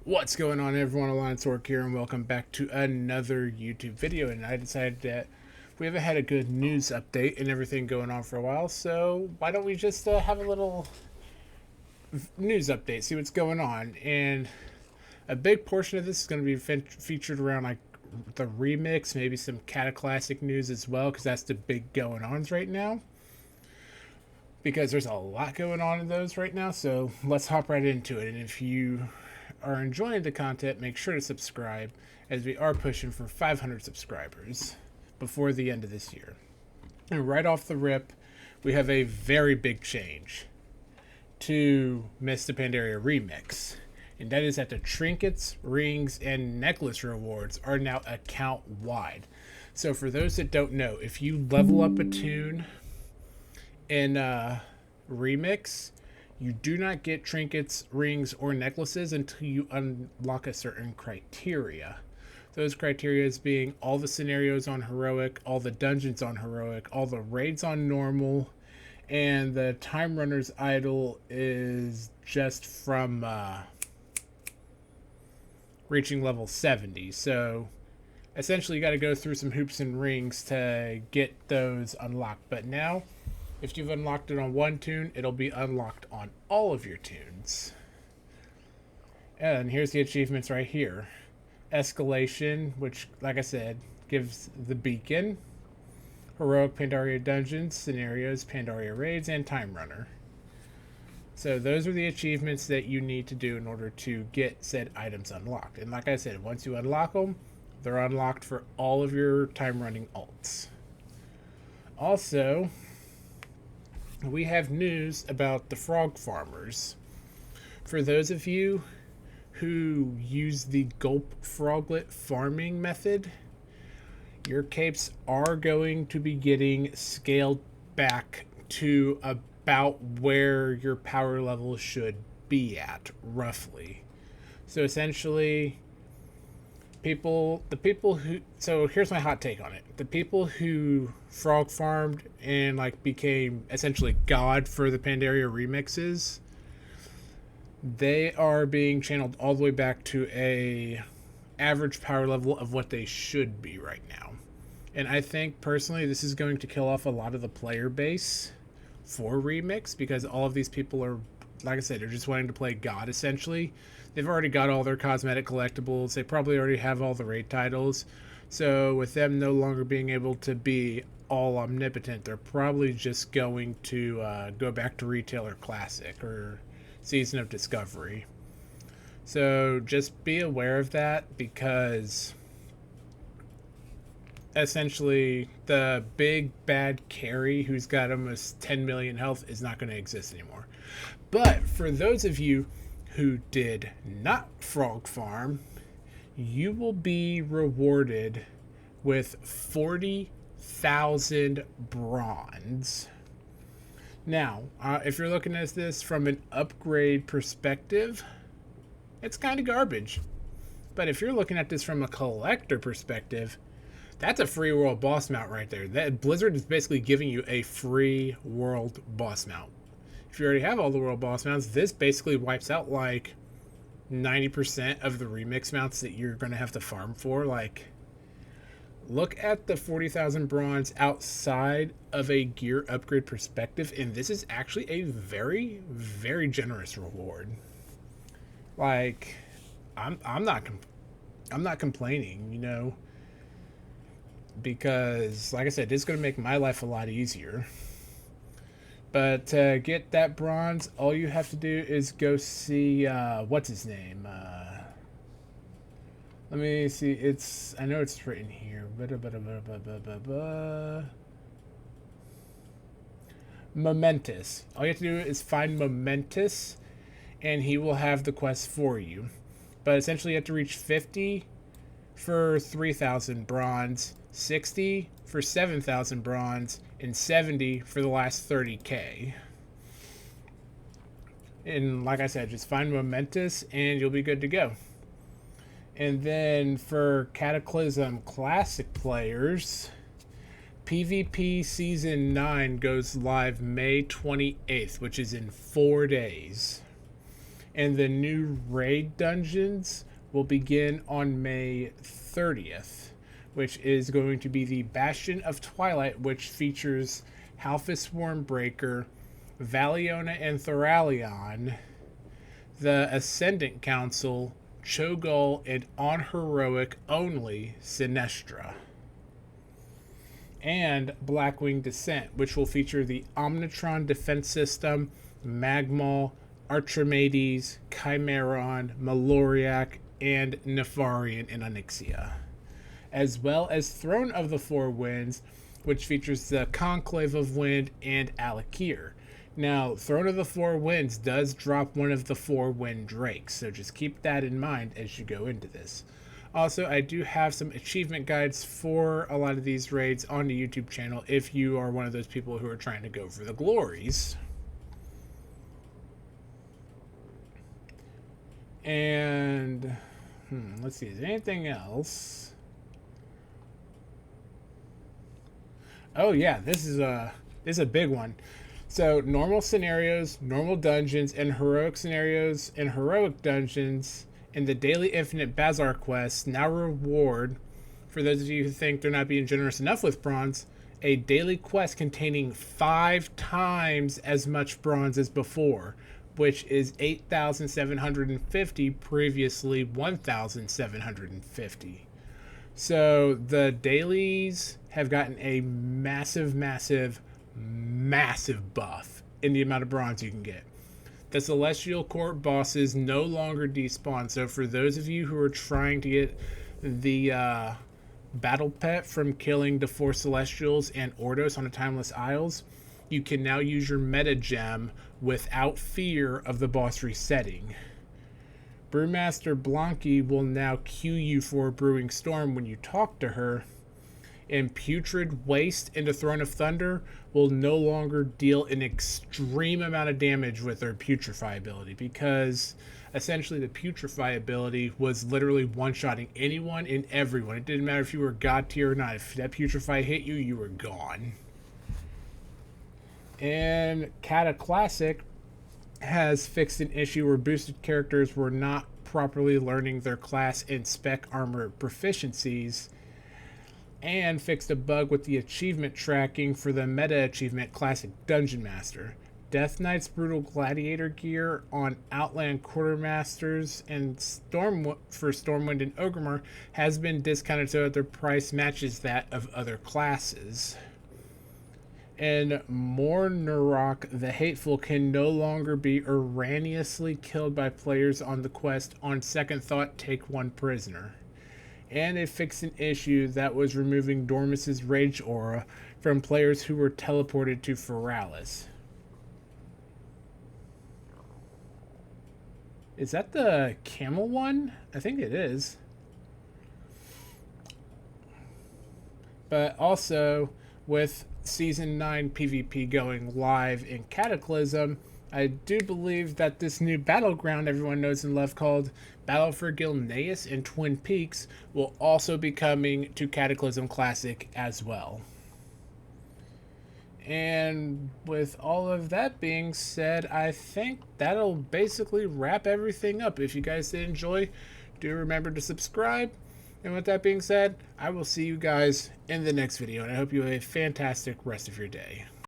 What's going on, everyone? Alliance Orc here, and welcome back to another YouTube video. And I decided that we haven't had a good news update and everything going on for a while, so why don't we just have a little news update, see what's going on. And a big portion of this is going to be featured around like the remix, maybe some cata classic news as well, because that's the big going ons right now. Because there's a lot going on in those right now, so let's hop right into it. And if you are enjoying the content, make sure to subscribe, as we are pushing for 500 subscribers before the end of this year. And right off the rip, we have a very big change to Miss the Pandaria Remix, and that is that the trinkets, rings, and necklace rewards are now account wide. So for those that don't know, if you level up a tune in Remix, you do not get trinkets, rings, or necklaces until you unlock a certain criteria. Those criteria being all the scenarios on Heroic, all the dungeons on Heroic, all the raids on Normal, and the Time Runner's Idol is just from reaching level 70. So essentially you got to go through some hoops and rings to get those unlocked. But now, if you've unlocked it on one tune, it'll be unlocked on all of your tunes. And here's the achievements right here. Escalation, which, like I said, gives the beacon. Heroic Pandaria Dungeons, Scenarios, Pandaria Raids, and Time Runner. So those are the achievements that you need to do in order to get said items unlocked. And like I said, once you unlock them, they're unlocked for all of your time running alts. Also, we have news about the frog farmers. For those of you who use the gulp froglet farming method, your capes are going to be getting scaled back to about where your power level should be at, roughly. So essentially, so here's my hot take on it. The people who frog farmed and like became essentially god for the Pandaria remixes, they are being channeled all the way back to a average power level of what they should be right now. And I think personally this is going to kill off a lot of the player base for remix, because all of these people are, like I said, they're just wanting to play god essentially. They've already got all their cosmetic collectibles. They probably already have all the raid titles. So with them no longer being able to be all omnipotent, they're probably just going to go back to Retailer Classic or Season of Discovery. So just be aware of that, because essentially the big bad carry who's got almost 10 million health is not going to exist anymore. But for those of you who did not frog farm, you will be rewarded with 40,000 bronze. Now, if you're looking at this from an upgrade perspective, it's kind of garbage. But if you're looking at this from a collector perspective, that's a free world boss mount right there. That Blizzard is basically giving you a free world boss mount. If you already have all the world boss mounts, this basically wipes out like 90% of the remix mounts that you're going to have to farm for. Like, look at the 40,000 bronze outside of a gear upgrade perspective, and this is actually a very, very generous reward. Like, I'm not complaining, you know, because like I said, it's going to make my life a lot easier. But to get that bronze, all you have to do is go see, what's his name? Let me see, I know it's written here. Momentous. All you have to do is find Momentous, and he will have the quest for you. But essentially you have to reach 50 for 3,000 bronze, 60 for 7,000 bronze, and 70 for the last 30k. And like I said, just find Momentous and you'll be good to go. And then for Cataclysm Classic players, PvP Season 9 goes live May 28th, which is in 4 days. And the new raid dungeons will begin on May 30th, which is going to be the Bastion of Twilight, which features Halphus Wormbreaker, Valiona and Thoralion, the Ascendant Council, cho'gall, and on heroic only Sinestra. And Blackwing Descent, which will feature the Omnitron Defense System, Magmal, Archimedes, Chimeron, Maloriak, and Nefarian and Onyxia, as well as Throne of the Four Winds, which features the Conclave of Wind and Alakir. Now, Throne of the Four Winds does drop one of the four wind drakes, so just keep that in mind as you go into this. Also, I do have some achievement guides for a lot of these raids on the YouTube channel if you are one of those people who are trying to go for the glories. And let's see, is there anything else? Oh yeah, this is a big one. So normal scenarios, normal dungeons, and heroic scenarios and heroic dungeons in the daily infinite Bazaar quests now reward, for those of you who think they're not being generous enough with bronze, a daily quest containing 5 times as much bronze as before, which is 8,750, previously 1,750. So the dailies have gotten a massive buff in the amount of bronze you can get. The Celestial Court bosses no longer despawn, so for those of you who are trying to get the battle pet from killing the 4 Celestials and Ordos on the Timeless Isles, you can now use your meta gem without fear of the boss resetting. Brewmaster Blanky will now queue you for a Brewing Storm when you talk to her, and Putrid Waste into Throne of Thunder will no longer deal an extreme amount of damage with her Putrefy ability, because essentially the Putrefy ability was literally one-shotting anyone and everyone. It didn't matter if you were God tier or not. If that Putrefy hit you, you were gone. And Cata Classic has fixed an issue where boosted characters were not properly learning their class and spec armor proficiencies, and fixed a bug with the achievement tracking for the meta achievement Classic Dungeon Master. Death Knight's Brutal Gladiator gear on Outland Quartermasters and for Stormwind and Orgrimmar has been discounted so that their price matches that of other classes. And Mornarok the Hateful can no longer be erroneously killed by players on the quest On Second Thought Take One Prisoner. And it fixed an issue that was removing Dormus's Rage Aura from players who were teleported to Feralis. Is that the camel one? I think it is. But also, with Season 9 PvP going live in Cataclysm, I do believe that this new battleground everyone knows and loves called Battle for Gilneas in Twin Peaks will also be coming to Cataclysm Classic as well. And with all of that being said, I think that'll basically wrap everything up. If you guys did enjoy, do remember to subscribe. And with that being said, I will see you guys in the next video, and I hope you have a fantastic rest of your day.